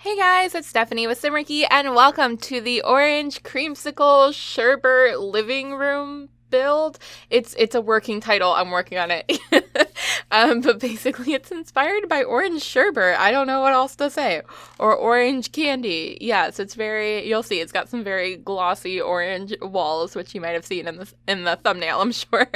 Hey guys, it's Stephanie with Simarchy, and welcome to the Orange Creamsicle Sherbet Living Room build. It's a working title. I'm working on it. But basically it's inspired by orange sherbet. I don't know what else to say. Or orange candy. Yes, it's very, you'll see, it's got some very glossy orange walls, which you might have seen in the thumbnail, I'm sure.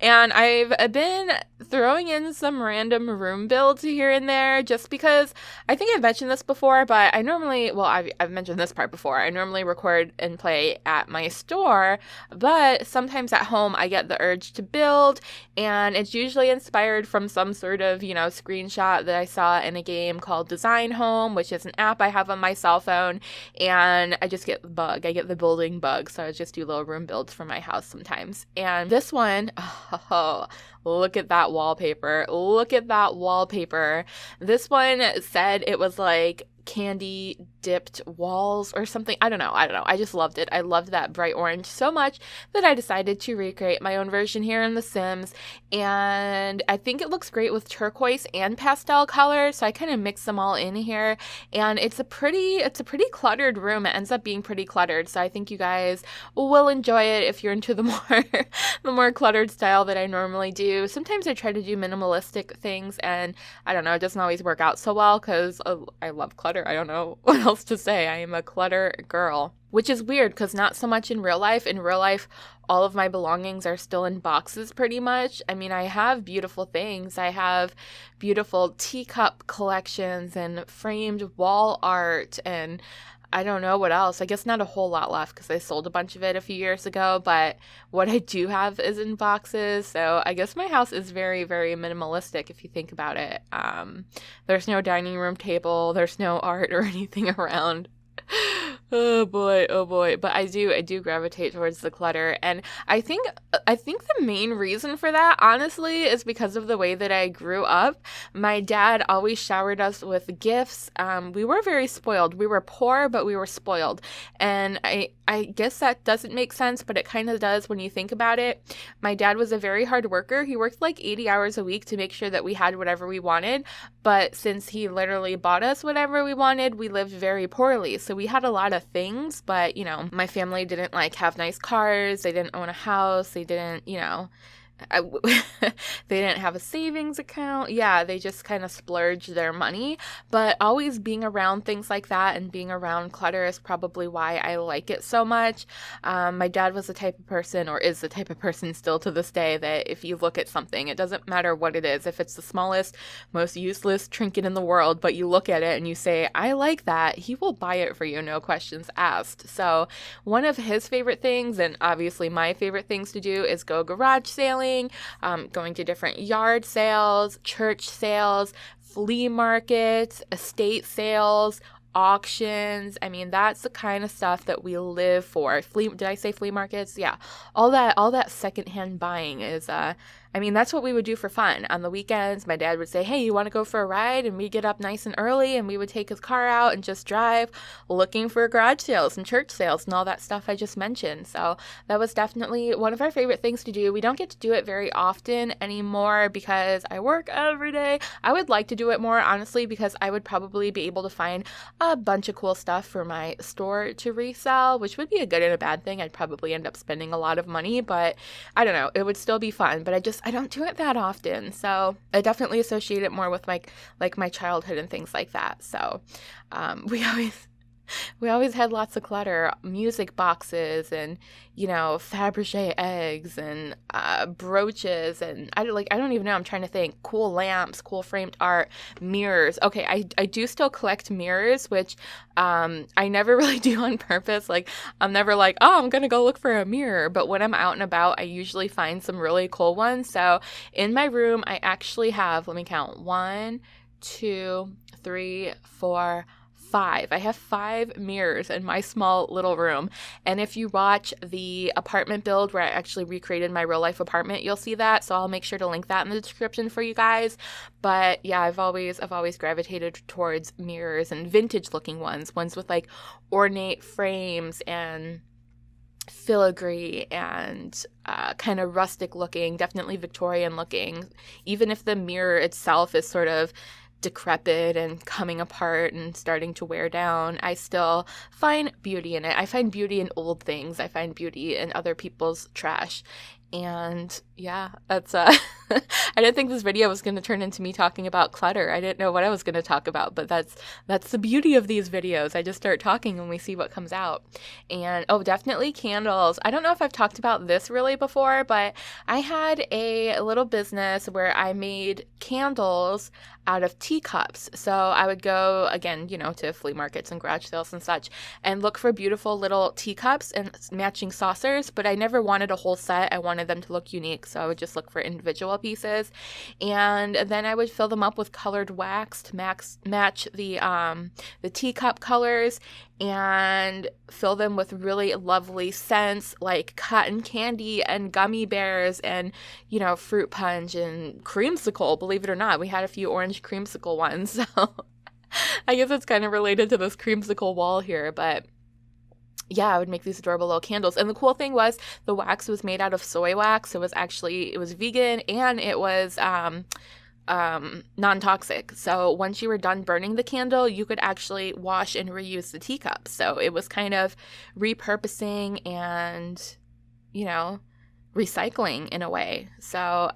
And I've been throwing in some random room builds here and there just because I think I've mentioned this before, but I've mentioned this part before. I normally record and play at my store, but sometimes at home I get the urge to build, and it's usually inspired from some sort of, screenshot that I saw in a game called Design Home, which is an app I have on my cell phone, and I just get the bug. I get the building bug, so I just do little room builds for my house sometimes. And this one, oh, look at that wallpaper. Look at that wallpaper. This one said it was like candy dipped walls or something. I don't know. I just loved it. I loved that bright orange so much that I decided to recreate my own version here in The Sims. And I think it looks great with turquoise and pastel colors. So I kind of mix them all in here. And it's a pretty cluttered room. It ends up being pretty cluttered. So I think you guys will enjoy it if you're into the more cluttered style that I normally do. Sometimes I try to do minimalistic things, and I don't know, it doesn't always work out so well because I love clutter. I don't know what else to say. I am a clutter girl, which is weird because not so much in real life. In real life, all of my belongings are still in boxes pretty much. I mean, I have beautiful things. I have beautiful teacup collections and framed wall art, and I don't know what else. I guess not a whole lot left because I sold a bunch of it a few years ago, but what I do have is in boxes. So I guess my house is very, very minimalistic if you think about it. There's no dining room table. There's no art or anything around. Oh boy, oh boy. But I do gravitate towards the clutter. And I think the main reason for that, honestly, is because of the way that I grew up. My dad always showered us with gifts. We were very spoiled. We were poor, but we were spoiled. And I guess that doesn't make sense, but it kind of does when you think about it. My dad was a very hard worker. He worked like 80 hours a week to make sure that we had whatever we wanted. But since he literally bought us whatever we wanted, we lived very poorly. So we had a lot of things, but my family didn't like have nice cars. They didn't own a house. They didn't, I, they didn't have a savings account. Yeah, they just kind of splurged their money. But always being around things like that and being around clutter is probably why I like it so much. My dad was the type of person, or is the type of person still to this day, that if you look at something, it doesn't matter what it is. If it's the smallest, most useless trinket in the world, but you look at it and you say, I like that, he will buy it for you, no questions asked. So one of his favorite things, and obviously my favorite things to do, is go garage sailing. Going to different yard sales, church sales, flea markets, estate sales, auctions. I mean, that's the kind of stuff that we live for. Did I say flea markets? Yeah. All that secondhand buying is that's what we would do for fun. On the weekends, my dad would say, hey, you want to go for a ride? And we'd get up nice and early and we would take his car out and just drive looking for garage sales and church sales and all that stuff I just mentioned. So that was definitely one of our favorite things to do. We don't get to do it very often anymore because I work every day. I would like to do it more, honestly, because I would probably be able to find a bunch of cool stuff for my store to resell, which would be a good and a bad thing. I'd probably end up spending a lot of money, but I don't know. It would still be fun, but I don't do it that often. So I definitely associate it more with my childhood and things like that. So we always had lots of clutter, music boxes and, Fabergé eggs and brooches, and I don't even know, I'm trying to think, cool lamps, cool framed art, mirrors. Okay, I do still collect mirrors, which I never really do on purpose. Like, I'm never like, oh, I'm gonna go look for a mirror, but when I'm out and about, I usually find some really cool ones. So in my room, I actually have, let me count, 1, 2, 3, 4, 5. I have 5 mirrors in my small little room. And if you watch the apartment build where I actually recreated my real life apartment, you'll see that. So I'll make sure to link that in the description for you guys. But yeah, I've always gravitated towards mirrors and vintage looking ones with like ornate frames and filigree and kind of rustic looking, definitely Victorian looking, even if the mirror itself is sort of decrepit and coming apart and starting to wear down, I still find beauty in it. I find beauty in old things. I find beauty in other people's trash. And yeah, that's I didn't think this video was going to turn into me talking about clutter. I didn't know what I was going to talk about, but that's the beauty of these videos. I just start talking and we see what comes out. And oh, definitely candles. I don't know if I've talked about this really before, but I had a little business where I made candles out of teacups. So I would go, again, to flea markets and garage sales and such, and look for beautiful little teacups and matching saucers, but I never wanted a whole set. I wanted them to look unique, so I would just look for individual pieces, and then I would fill them up with colored wax to match the teacup colors, and fill them with really lovely scents like cotton candy and gummy bears and, fruit punch and creamsicle. Believe it or not, we had a few orange creamsicle ones. So I guess it's kind of related to this creamsicle wall here, but yeah, I would make these adorable little candles. And the cool thing was the wax was made out of soy wax. It was vegan, and it was non-toxic. So once you were done burning the candle, you could actually wash and reuse the teacup. So it was kind of repurposing and, recycling in a way. So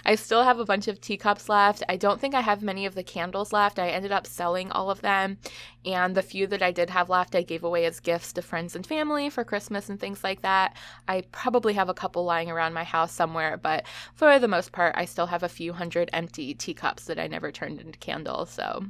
I still have a bunch of teacups left. I don't think I have many of the candles left. I ended up selling all of them, and the few that I did have left I gave away as gifts to friends and family for Christmas and things like that. I probably have a couple lying around my house somewhere, but for the most part I still have a few hundred empty teacups that I never turned into candles. So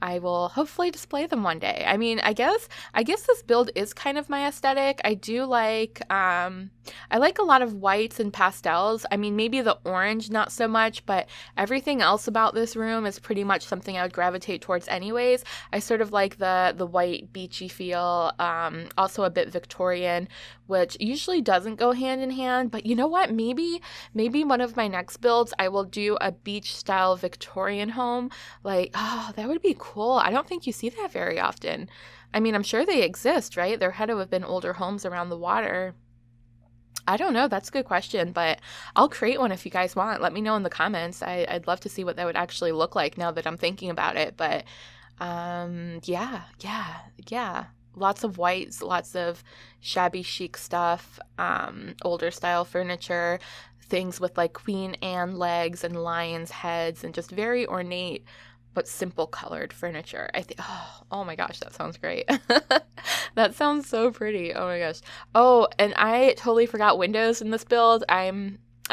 I will hopefully display them one day. I mean, I guess this build is kind of my aesthetic. I do like I like a lot of whites and pastels. I mean, maybe the orange not so much, but everything else about this room is pretty much something I would gravitate towards anyways. I sort of like the white beachy feel, also a bit Victorian, which usually doesn't go hand in hand, but you know what? Maybe one of my next builds I will do a beach style Victorian home. Like, oh, that would be cool. I don't think you see that very often. I mean, I'm sure they exist, right? There had to have been older homes around the water. I don't know. That's a good question, but I'll create one if you guys want. Let me know in the comments. I'd love to see what that would actually look like now that I'm thinking about it. But yeah. Lots of whites, lots of shabby chic stuff, older style furniture, things with like Queen Anne legs and lions heads, and just very ornate but simple colored furniture. I think, oh my gosh, that sounds great. That sounds so pretty. Oh my gosh. Oh, and I totally forgot windows in this build. I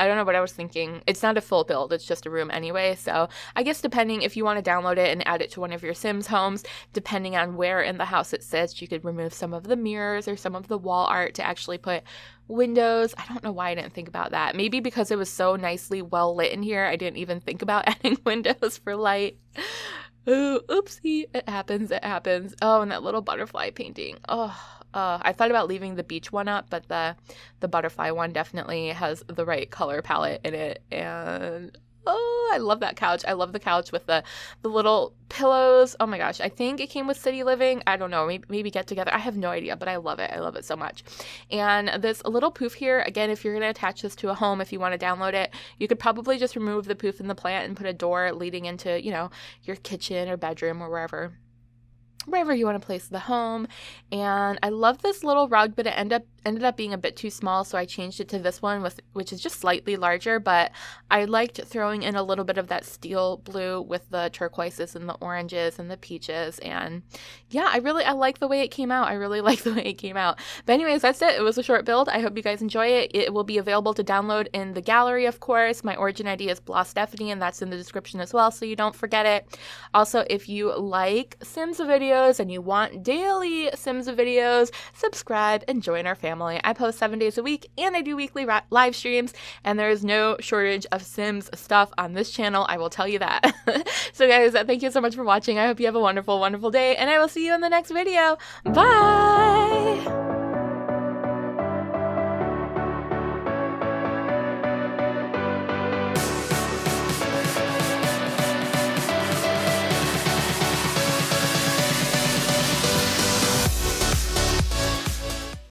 don't know what I was thinking. It's not a full build. It's just a room anyway. So I guess depending if you want to download it and add it to one of your Sims homes, depending on where in the house it sits, you could remove some of the mirrors or some of the wall art to actually put windows. I don't know why I didn't think about that. Maybe because it was so nicely well lit in here, I didn't even think about adding windows for light. Ooh, oopsie. It happens. Oh, and that little butterfly painting. I thought about leaving the beach one up, but the butterfly one definitely has the right color palette in it. And I love that couch. I love the couch with the little pillows. Oh my gosh. I think it came with City Living. I don't know. Maybe Get Together. I have no idea, but I love it. I love it so much. And this little poof here, again, if you're going to attach this to a home, if you want to download it, you could probably just remove the poof in the plant and put a door leading into, your kitchen or bedroom or wherever you want to place the home. And I love this little rug, but it ended up being a bit too small, so I changed it to this one, which is just slightly larger, but I liked throwing in a little bit of that steel blue with the turquoises and the oranges and the peaches. And yeah, I like the way it came out. But anyways, that's it. It was a short build. I hope you guys enjoy it. It will be available to download in the gallery, of course. My origin ID is Blah Stephanie, and that's in the description as well, so you don't forget it. Also, if you like Sims videos and you want daily Sims videos, subscribe and join our family. I post 7 days a week, and I do weekly live streams, and there is no shortage of Sims stuff on this channel, I will tell you that. So guys, thank you so much for watching. I hope you have a wonderful, wonderful day, and I will see you in the next video. Bye!